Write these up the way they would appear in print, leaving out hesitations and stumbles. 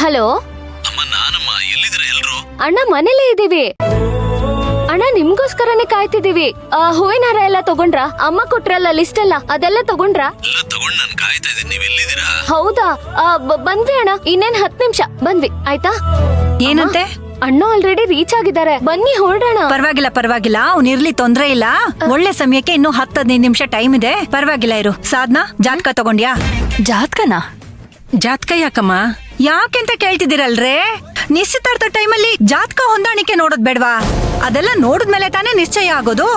Hello ಅಮ್ಮ, ನಾನಮ್ಮ. ಎಲ್ಲಿದ್ದೀರ ಎಲ್ರು? ಅಣ್ಣ, ಮನೇಲೇ ಇದೀವಿ ಅಣ್ಣ. ನಿಮ್ಗೋಸ್ಕರನೇ ಕಾಯ್ತಿದೀವಿ. ಹೂವಿನ ಹಾರ ಎಲ್ಲ ತಗೊಂಡ್ರಾ? ಅಮ್ಮ ಕೊಟ್ರಲ್ಲ ಲಿಸ್ಟ್ ಎಲ್ಲ, ಅದೆಲ್ಲ ತಗೊಂಡ್ರಾ? ಎಲ್ಲ ತಗೊಂಡ್ ನಾನು ಕಾಯ್ತಾ ಇದ್ದೀನಿ. ನೀವ್ ಎಲ್ಲಿದ್ದೀರಾ? ಹೌದಾ? ಬಂದ್ವಿ ಅಣ್ಣ, ಇನ್ನೇನ್ 10 ನಿಮಿಷ ಬಂದ್ವಿ. ಆಯ್ತಾ? ಏನಂತೆ? ಅಣ್ಣ ಆಲ್ರೆಡಿ ರೀಚ್ ಆಗಿದ್ದಾರೆ, ಬನ್ನಿ ಹೊರಡೋಣ. ಪರವಾಗಿಲ್ಲ, ಅವ್ನ್ ಇರ್ಲಿ, ತೊಂದ್ರೆ ಇಲ್ಲ. ಒಳ್ಳೆ ಸಮಯಕ್ಕೆ ಇನ್ನು 10-15 ನಿಮಿಷ ಟೈಮ್ ಇದೆ. ಪರವಾಗಿಲ್ಲ ಇರು. ಸಾಧನಾ, ಜಾತಕ ತಗೊಂಡ್ಯಾ? ಜಾತಕನಾ? ಜಾತಕ ಯಾಕಮ್ಮ? ಯಾಕೆಂತ ಕೇಳ್ತಿದ್ದೀರಲ್ರೇ? ನಿಶ್ಚಿತಾರ್ಥ ಟೈಮಲ್ಲಿ ಜಾತಕ ಹೊಂದಾಣಿಕೆ ನೋಡೋದ್ ಬೇಡ್ವಾ? ಅದೆಲ್ಲ ನೋಡಿದ್ಮೇಲೆ ತಾನೇ ನಿಶ್ಚಯ ಆಗೋದು.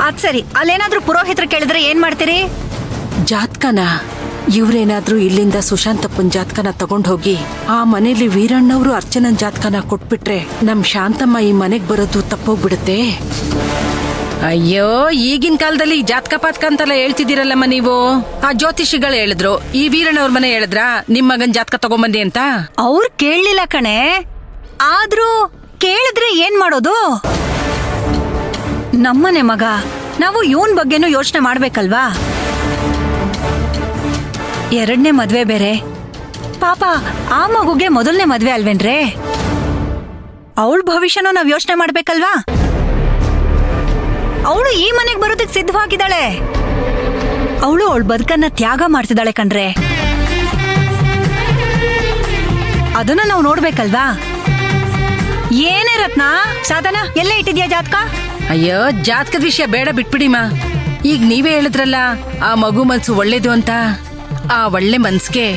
ಅದ್ ಸರಿ, ಅಲ್ಲೇನಾದ್ರೂ ಪುರೋಹಿತರು ಕೇಳಿದ್ರೆ ಏನ್ ಮಾಡ್ತೀರಿ? ಜಾತಕನ ಇವ್ರೇನಾದ್ರೂ ಇಲ್ಲಿಂದ ಸುಶಾಂತಪ್ಪನ್ ಜಾತಕನ ತಗೊಂಡ್ ಹೋಗಿ ಆ ಮನೇಲಿ ವೀರಣ್ಣವ್ರು ಅರ್ಚನನ್ ಜಾತಕನ ಕೊಟ್ಬಿಟ್ರೆ ನಮ್ ಶಾಂತಮ್ಮ ಈ ಮನೆಗ್ ಬರೋದು ತಪ್ಪೋಗ್ಬಿಡುತ್ತೆ. ಅಯ್ಯೋ, ಈಗಿನ ಕಾಲದಲ್ಲಿ ಜಾತಕ ಪಾತಕ ಅಂತೆಲ್ಲ ಹೇಳ್ತಿದ್ದೀರಲ್ಲಮ್ಮ ನೀವು. ಆ ಜ್ಯೋತಿಷಿಗಳು ಹೇಳಿದ್ರು, ಈ ವೀರಣ್ಣವ್ರ ಮನೆ ಹೇಳಿದ್ರ ನಿಮ್ ಮಗನ್ ಜಾತಕ ತಗೊಂಬಂದಿ ಅಂತ. ಅವ್ರು ಕೇಳಲಿಲ್ಲ ಕಣೆ. ಆದ್ರೂ ಕೇಳಿದ್ರೆ ಏನ್ ಮಾಡೋದು? ನಮ್ಮನೆ ಮಗ, ನಾವು ಇವನ್ ಬಗ್ಗೆನೂ ಯೋಚನೆ ಮಾಡ್ಬೇಕಲ್ವಾ? 2ನೇ ಮದ್ವೆ ಬೇರೆ. ಪಾಪ ಆ ಮಗುಗೆ ಮೊದಲನೇ ಮದ್ವೆ ಅಲ್ವೇನ್ರೇ? ಅವಳ ಭವಿಷ್ಯನೂ ನಾವ್ ಯೋಚನೆ ಮಾಡ್ಬೇಕಲ್ವಾ? ಅವಳು ಈ ಮನೆಗ್ ಬರೋದಕ್ ಸಿದ್ಧವಾಗಿದ್ದಾಳೆ. ಅವಳು ಅವಳ ಬದುಕನ್ನ ತ್ಯಾಗ ಮಾಡ್ತಿದ್ದಾಳೆ ಕಣ್ರೆ. ಅದನ್ನ ನಾವು ನೋಡ್ಬೇಕಲ್ವಾ? ಏನೇ ರತ್ನ, ಸಾಧನ ಎಲ್ಲೇ ಇಟ್ಟಿದ್ಯಾ ಜಾತಕ? ಅಯ್ಯೋ, ಜಾತಕದ ವಿಷಯ ಬೇಡ, ಬಿಟ್ಬಿಡಿಮಾ. ಈಗ ನೀವೇ ಹೇಳಿದ್ರಲ್ಲ, ಆ ಮಗು ಮನ್ಸು ಒಳ್ಳೇದು ಅಂತ. ಆ ಒಳ್ಳೆ ಮನ್ಸ್ಗೆ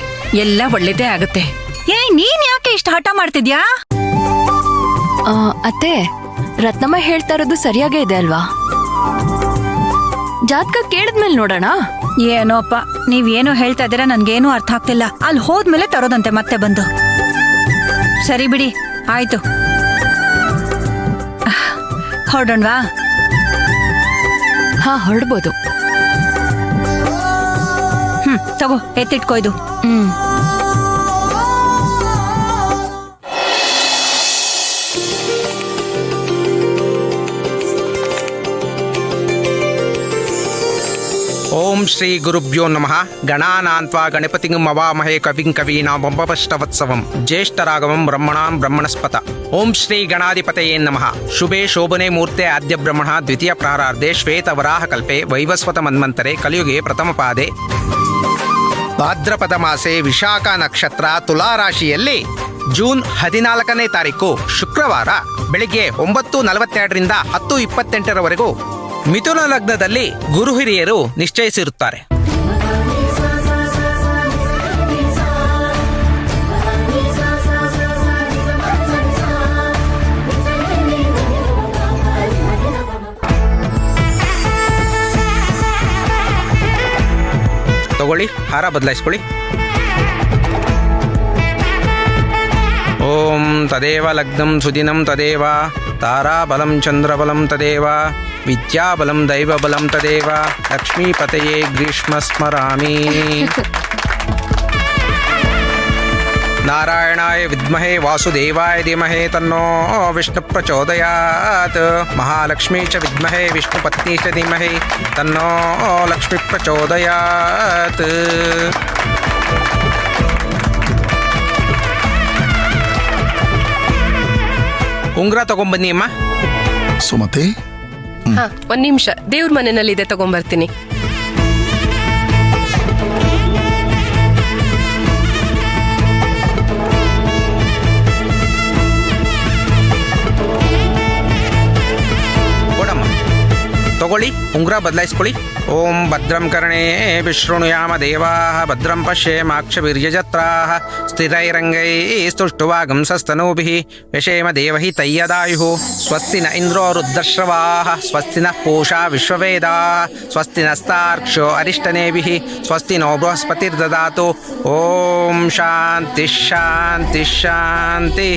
ಎಲ್ಲ ಒಳ್ಳೇದೇ ಆಗತ್ತೆ. ನೀನ್ ಯಾಕೆ ಇಷ್ಟ ಹಠ ಮಾಡ್ತಿದ್ಯಾ? ಅತ್ತೆ, ರತ್ನಮ್ಮ ಹೇಳ್ತಾ ಇರೋದು ಸರಿಯಾಗೇ ಇದೆ ಅಲ್ವಾ? ಜಾತಕ ಕೇಳಿದ್ಮೇಲೆ ನೋಡೋಣ. ಏನೋಪ್ಪ, ನೀವೇನೋ ಹೇಳ್ತಾ ಇದ್ದೀರಾ, ನನ್ಗೇನು ಅರ್ಥ ಆಗ್ತಿಲ್ಲ. ಅಲ್ಲಿ ಹೋದ್ಮೇಲೆ ತರೋದಂತೆ ಮತ್ತೆ ಬಂದು. ಸರಿ ಬಿಡಿ, ಆಯ್ತು, ಹೊರಡೋಣವಾ? ಹಾ, ಹೊರಡ್ಬೋದು. ತಗೋ, ಎತ್ತಿಟ್ಕೊಯ್ದು. ಓಂ ಶ್ರೀ ಗುರುಭ್ಯೋ ನಮಃ. ಗಣಾನಾನ್ವಾ ಗಣಪತಿಂ ಮವಾಮಹೇ ಕವಿಂ ಕವೀನಾಂ ವಪುಷ್ಟವತ್ಸವಂ ಜ್ಯೇಷ್ಠರಾಘವಂ ಬ್ರಹ್ಮಣಾಂ ಬ್ರಹ್ಮಣಸ್ಪತ. ಓಂ ಶ್ರೀ ಗಣಾಧಿಪತಯೇ ನಮಃ. ಶುಭೆ ಶೋಭನೆ ಮೂರ್ತೆ ಆದ್ಯ ಬ್ರಹ್ಮಣ ದ್ವಿತೀಯ ಪ್ರಾರಾರ್ಧೆ ಶ್ವೇತ ವರಾಹ ಕಲ್ಪೆ ವೈವಸ್ವತ ಮನ್ವಂತರೆ ಕಲಿಯುಗೆ ಪ್ರಥಮ ಪಾದೆ ಭಾದ್ರಪದ ಮಾಸೆ ವಿಶಾಖ ನಕ್ಷತ್ರ ತುಲಾ ರಾಶಿಯಲ್ಲಿ ಜೂನ್ 14ನೇ ತಾರೀಕು ಶುಕ್ರವಾರ ಬೆಳಿಗ್ಗೆ 9:42ರಿಂದ 10:28ರವರೆಗೂ ಮಿಥುನ ಲಗ್ನದಲ್ಲಿ ಗುರು ಹಿರಿಯರು ನಿಶ್ಚಯಿಸಿರುತ್ತಾರೆ. ತಗೊಳ್ಳಿ, ಹಾರ ಬದಲಾಯಿಸ್ಕೊಳ್ಳಿ. ಓಂ ತದೇವ ಲಗ್ನಂ ಸುದಿನಂ ತದೇವ ತಾರಾಬಲಂ ಚಂದ್ರಬಲಂ ತದೇವ ವಿದ್ಯಾಬಲಂ ದೈವಬಲಂ ತದೇವ ಲಕ್ಷ್ಮೀಪತಯೇ ಗ್ರೀಷ್ಮ ಸ್ಮರಾಮಿ. ನಾರಾಯಣಾಯ ವಿದ್ಮಹೇ ವಾಸುದೇವಾಯ ಧೀಮಹಿ ತನ್ನೋ ವಿಷ್ಣು ಪ್ರಚೋದಯಾತ್. ಮಹಾಲಕ್ಷ್ಮೀ ಚ ವಿದ್ಮಹೇ ವಿಷ್ಣುಪತ್ನಿ ಚ ಧೀಮಹಿ ತನ್ನೋ ಲಕ್ಷ್ಮೀ ಪ್ರಚೋದಯಾತ್. ಉಂಗ್ರ ತಗೊಂಬನ್ನಿ ಅಮ್ಮ. ಸುಮತಿ, ಒಂದ್ ನಿಮಿಷ, ದೇವ್ರ ಮನೆಯಲ್ಲಿದೆ, ತಗೊಂಬರ್ತೀನಿ. ಕೊಡಮ್ಮ, ತಗೊಳ್ಳಿ, ಉಂಗ್ರ ಬದಲಾಯಿಸ್ಕೊಳ್ಳಿ. ಓಂ ಭದ್ರಂ ಕರ್ಣೇ ವಿಶೃಣುಯಾಮ ದೇವಾಃ ಭದ್ರಂ ಪಶ್ಯೇಮಾಕ್ಷವೀರ್ಯಜತ್ರಾಃ ಸ್ಥಿರೈರಂಗೈಸ್ತುಷ್ಟುವಾಗಂಸಸ್ತನೂಭಿಃ ವ್ಯಶೇಮ ದೇವಹಿ ತಯ್ಯದಾಯುಃ. ಸ್ವಸ್ತಿ ನ ಇಂದ್ರೋ ರುದ್ರಶ್ರವಾಃ ಸ್ವಸ್ತಿ ನಃ ಪೂಷಾ ವಿಶ್ವವೇದಾಃ ಸ್ವಸ್ತಿ ನಸ್ತಾರ್ಕ್ಷ್ಯೋ ಅರಿಷ್ಟನೇಭಿಃ ಸ್ವಸ್ತಿ ನೋ ಬೃಹಸ್ಪತಿರ್ದದಾತು. ಓಂ ಶಾಂತಿ ಶಾಂತಿ ಶಾಂತಿ.